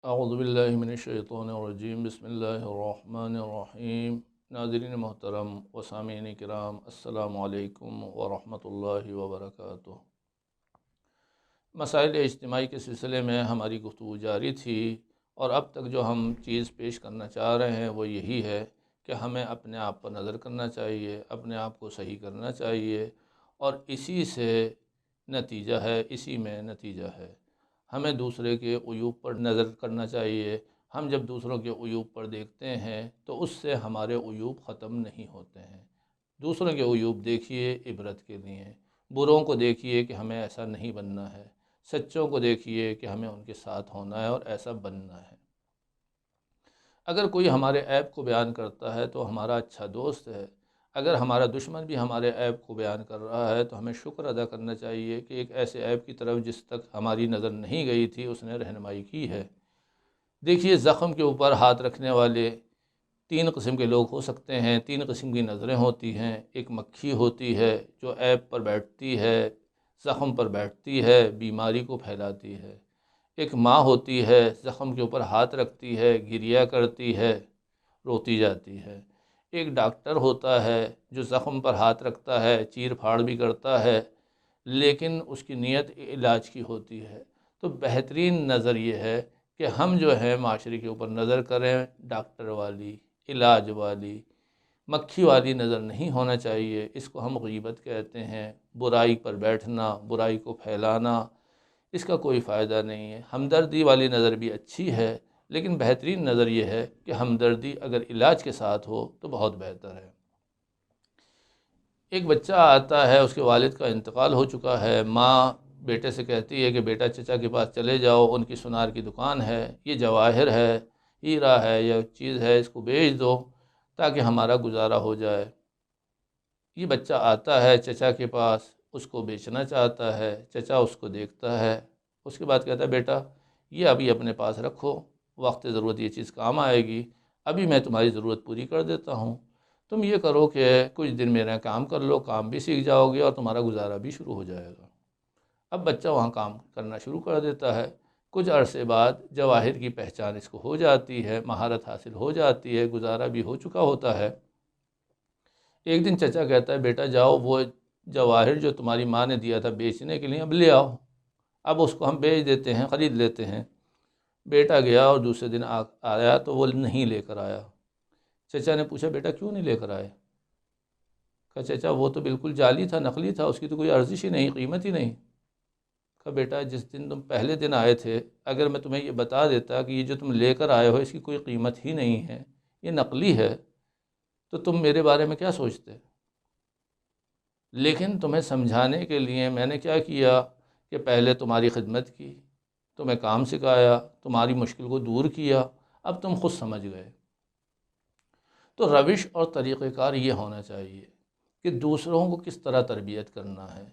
اعوذ باللہ من الشیطان الرجیم، بسم اللہ الرحمن الرحیم۔ ناظرین محترم و سامعین کرام، السلام علیکم ورحمۃ اللہ وبرکاتہ۔ مسائل اجتماعی کے سلسلے میں ہماری گفتگو جاری تھی، اور اب تک جو ہم چیز پیش کرنا چاہ رہے ہیں وہ یہی ہے کہ ہمیں اپنے آپ پر نظر کرنا چاہیے، اپنے آپ کو صحیح کرنا چاہیے، اور اسی سے نتیجہ ہے، اسی میں نتیجہ ہے۔ ہمیں دوسرے کے عیوب پر نظر کرنا چاہیے۔ ہم جب دوسروں کے عیوب پر دیکھتے ہیں تو اس سے ہمارے عیوب ختم نہیں ہوتے ہیں۔ دوسروں کے عیوب دیکھیے عبرت کے لیے، بروں کو دیکھیے کہ ہمیں ایسا نہیں بننا ہے، سچوں کو دیکھیے کہ ہمیں ان کے ساتھ ہونا ہے اور ایسا بننا ہے۔ اگر کوئی ہمارے عیب کو بیان کرتا ہے تو ہمارا اچھا دوست ہے، اگر ہمارا دشمن بھی ہمارے عیب کو بیان کر رہا ہے تو ہمیں شکر ادا کرنا چاہیے کہ ایک ایسے عیب کی طرف جس تک ہماری نظر نہیں گئی تھی اس نے رہنمائی کی ہے۔ دیکھیے، زخم کے اوپر ہاتھ رکھنے والے تین قسم کے لوگ ہو سکتے ہیں، تین قسم کی نظریں ہوتی ہیں۔ ایک مکھی ہوتی ہے جو عیب پر بیٹھتی ہے، زخم پر بیٹھتی ہے، بیماری کو پھیلاتی ہے۔ ایک ماں ہوتی ہے، زخم کے اوپر ہاتھ رکھتی ہے، گریہ کرتی ہے، روتی جاتی ہے۔ ایک ڈاکٹر ہوتا ہے جو زخم پر ہاتھ رکھتا ہے، چیر پھاڑ بھی کرتا ہے، لیکن اس کی نیت علاج کی ہوتی ہے۔ تو بہترین نظر یہ ہے کہ ہم جو ہے معاشرے کے اوپر نظر کریں، ڈاکٹر والی، علاج والی، مکھی والی نظر نہیں ہونا چاہیے۔ اس کو ہم غیبت کہتے ہیں، برائی پر بیٹھنا، برائی کو پھیلانا، اس کا کوئی فائدہ نہیں ہے۔ ہمدردی والی نظر بھی اچھی ہے، لیکن بہترین نظر یہ ہے کہ ہمدردی اگر علاج کے ساتھ ہو تو بہت بہتر ہے۔ ایک بچہ آتا ہے، اس کے والد کا انتقال ہو چکا ہے، ماں بیٹے سے کہتی ہے کہ بیٹا چچا کے پاس چلے جاؤ، ان کی سونار کی دکان ہے، یہ جواہر ہے، ہیرا ہے، یہ چیز ہے، اس کو بیچ دو تاکہ ہمارا گزارا ہو جائے۔ یہ بچہ آتا ہے چچا کے پاس، اس کو بیچنا چاہتا ہے، چچا اس کو دیکھتا ہے، اس کے بعد کہتا ہے بیٹا یہ ابھی اپنے پاس رکھو، وقت ضرورت یہ چیز کام آئے گی، ابھی میں تمہاری ضرورت پوری کر دیتا ہوں، تم یہ کرو کہ کچھ دن میرا کام کر لو، کام بھی سیکھ جاؤ گے اور تمہارا گزارا بھی شروع ہو جائے گا۔ اب بچہ وہاں کام کرنا شروع کر دیتا ہے۔ کچھ عرصے بعد جواہر کی پہچان اس کو ہو جاتی ہے، مہارت حاصل ہو جاتی ہے، گزارا بھی ہو چکا ہوتا ہے۔ ایک دن چچا کہتا ہے بیٹا جاؤ وہ جواہر جو تمہاری ماں نے دیا تھا بیچنے کے لیے اب لے آؤ، اب اس کو ہم بیچ دیتے ہیں، خرید لیتے ہیں۔ بیٹا گیا اور دوسرے دن آیا تو وہ نہیں لے کر آیا۔ چچا نے پوچھا بیٹا کیوں نہیں لے کر آئے؟ کہا چچا وہ تو بالکل جعلی تھا، نقلی تھا، اس کی تو کوئی ارزش ہی نہیں، قیمت ہی نہیں۔ کہا بیٹا جس دن تم پہلے دن آئے تھے اگر میں تمہیں یہ بتا دیتا کہ یہ جو تم لے کر آئے ہو اس کی کوئی قیمت ہی نہیں ہے، یہ نقلی ہے، تو تم میرے بارے میں کیا سوچتے؟ لیکن تمہیں سمجھانے کے لیے میں نے کیا کیا کہ پہلے تمہاری خدمت کی، تمہیں کام سکھایا، تمہاری مشکل کو دور کیا، اب تم خود سمجھ گئے۔ تو روش اور طریقہ کار یہ ہونا چاہیے کہ دوسروں کو کس طرح تربیت کرنا ہے۔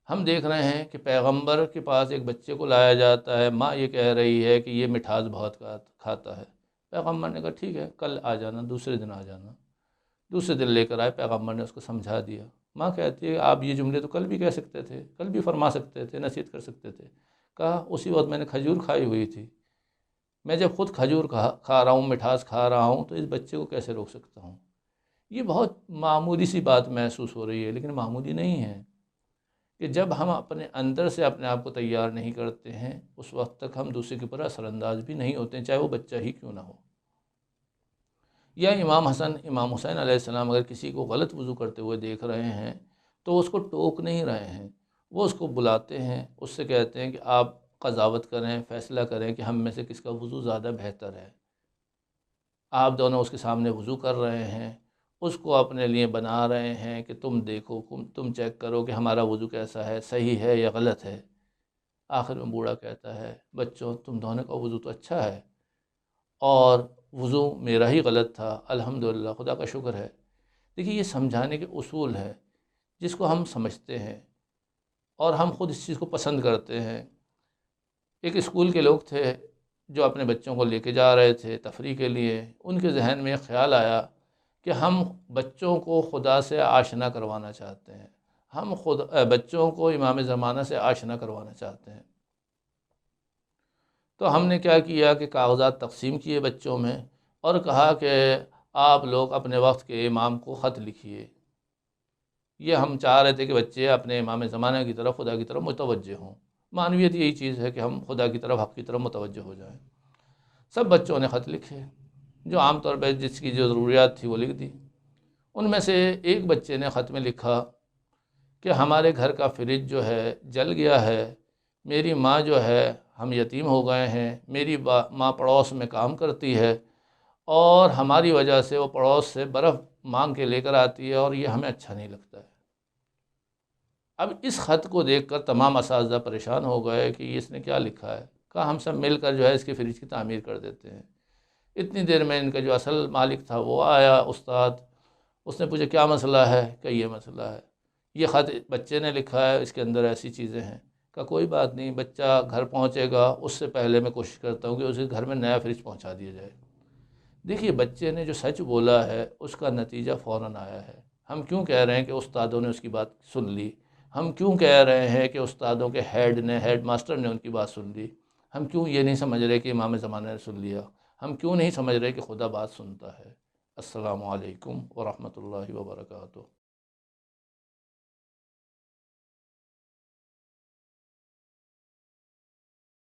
ہم دیکھ رہے ہیں کہ پیغمبر کے پاس ایک بچے کو لایا جاتا ہے، ماں یہ کہہ رہی ہے کہ یہ مٹھاس بہت کھاتا ہے۔ پیغمبر نے کہا ٹھیک ہے کل آ جانا، دوسرے دن آ جانا۔ دوسرے دن لے کر آئے، پیغمبر نے اس کو سمجھا دیا۔ ماں کہتی ہے آپ یہ جملے تو کل بھی کہہ سکتے تھے، کل بھی فرما سکتے تھے، نصیحت کر سکتے تھے۔ کہا اسی وقت میں نے کھجور کھائی ہوئی تھی، میں جب خود کھجور کھا رہا ہوں، مٹھاس کھا رہا ہوں، تو اس بچے کو کیسے روک سکتا ہوں؟ یہ بہت معمولی سی بات محسوس ہو رہی ہے، لیکن معمولی نہیں ہے کہ جب ہم اپنے اندر سے اپنے آپ کو تیار نہیں کرتے ہیں اس وقت تک ہم دوسرے کے اوپر اثر انداز بھی نہیں ہوتے ہیں، چاہے وہ بچہ ہی کیوں نہ ہو۔ یا امام حسن امام حسین علیہ السلام اگر کسی کو غلط وضو کرتے ہوئے دیکھ رہے ہیں تو اس کو ٹوک نہیں رہے ہیں، وہ اس کو بلاتے ہیں، اس سے کہتے ہیں کہ آپ قضاوت کریں، فیصلہ کریں کہ ہم میں سے کس کا وضو زیادہ بہتر ہے۔ آپ دونوں اس کے سامنے وضو کر رہے ہیں، اس کو اپنے لیے بنا رہے ہیں کہ تم دیکھو، تم چیک کرو کہ ہمارا وضو کیسا ہے، صحیح ہے یا غلط ہے۔ آخر میں بوڑھا کہتا ہے بچوں تم دونوں کا وضو تو اچھا ہے اور وضو میرا ہی غلط تھا، الحمدللہ خدا کا شکر ہے۔ دیکھیے یہ سمجھانے کے اصول ہے جس کو ہم سمجھتے ہیں اور ہم خود اس چیز کو پسند کرتے ہیں۔ ایک اسکول کے لوگ تھے جو اپنے بچوں کو لے کے جا رہے تھے تفریح کے لیے، ان کے ذہن میں خیال آیا کہ ہم بچوں کو خدا سے آشنا کروانا چاہتے ہیں، ہم بچوں کو امام زمانہ سے آشنا کروانا چاہتے ہیں۔ تو ہم نے کیا کیا کہ کاغذات تقسیم کیے بچوں میں اور کہا کہ آپ لوگ اپنے وقت کے امام کو خط لکھیے۔ یہ ہم چاہ رہے تھے کہ بچے اپنے امام زمانہ کی طرف، خدا کی طرف متوجہ ہوں۔ معنویت یہی چیز ہے کہ ہم خدا کی طرف، حق کی طرف متوجہ ہو جائیں۔ سب بچوں نے خط لکھے، جو عام طور پہ جس کی جو ضروریات تھی وہ لکھ دی۔ ان میں سے ایک بچے نے خط میں لکھا کہ ہمارے گھر کا فریج جو ہے جل گیا ہے، میری ماں جو ہے ہم یتیم ہو گئے ہیں، میری ماں پڑوس میں کام کرتی ہے اور ہماری وجہ سے وہ پڑوس سے برف مانگ کے لے کر آتی ہے اور یہ ہمیں اچھا نہیں لگتا ہے۔ اب اس خط کو دیکھ کر تمام اساتذہ پریشان ہو گئے کہ اس نے کیا لکھا ہے۔ کہا ہم سب مل کر جو ہے اس کے فریج کی تعمیر کر دیتے ہیں۔ اتنی دیر میں ان کا جو اصل مالک تھا وہ آیا، استاد۔ اس نے پوچھا کیا مسئلہ ہے؟ کہ یہ مسئلہ ہے، یہ خط بچے نے لکھا ہے، اس کے اندر ایسی چیزیں ہیں۔ کہ کوئی بات نہیں، بچہ گھر پہنچے گا اس سے پہلے میں کوشش کرتا ہوں کہ اسے گھر میں نیا فریج پہنچا دیا جائے۔ دیکھیے بچے نے جو سچ بولا ہے اس کا نتیجہ فوراً آیا ہے۔ ہم کیوں کہہ رہے ہیں کہ استادوں نے اس کی بات سن لی؟ ہم کیوں کہہ رہے ہیں کہ استادوں کے ہیڈ ماسٹر نے ان کی بات سن لی؟ ہم کیوں یہ نہیں سمجھ رہے کہ امام زمانہ نے سن لیا؟ ہم کیوں نہیں سمجھ رہے کہ خدا بات سنتا ہے؟ السلام علیکم ورحمۃ اللہ وبرکاتہ۔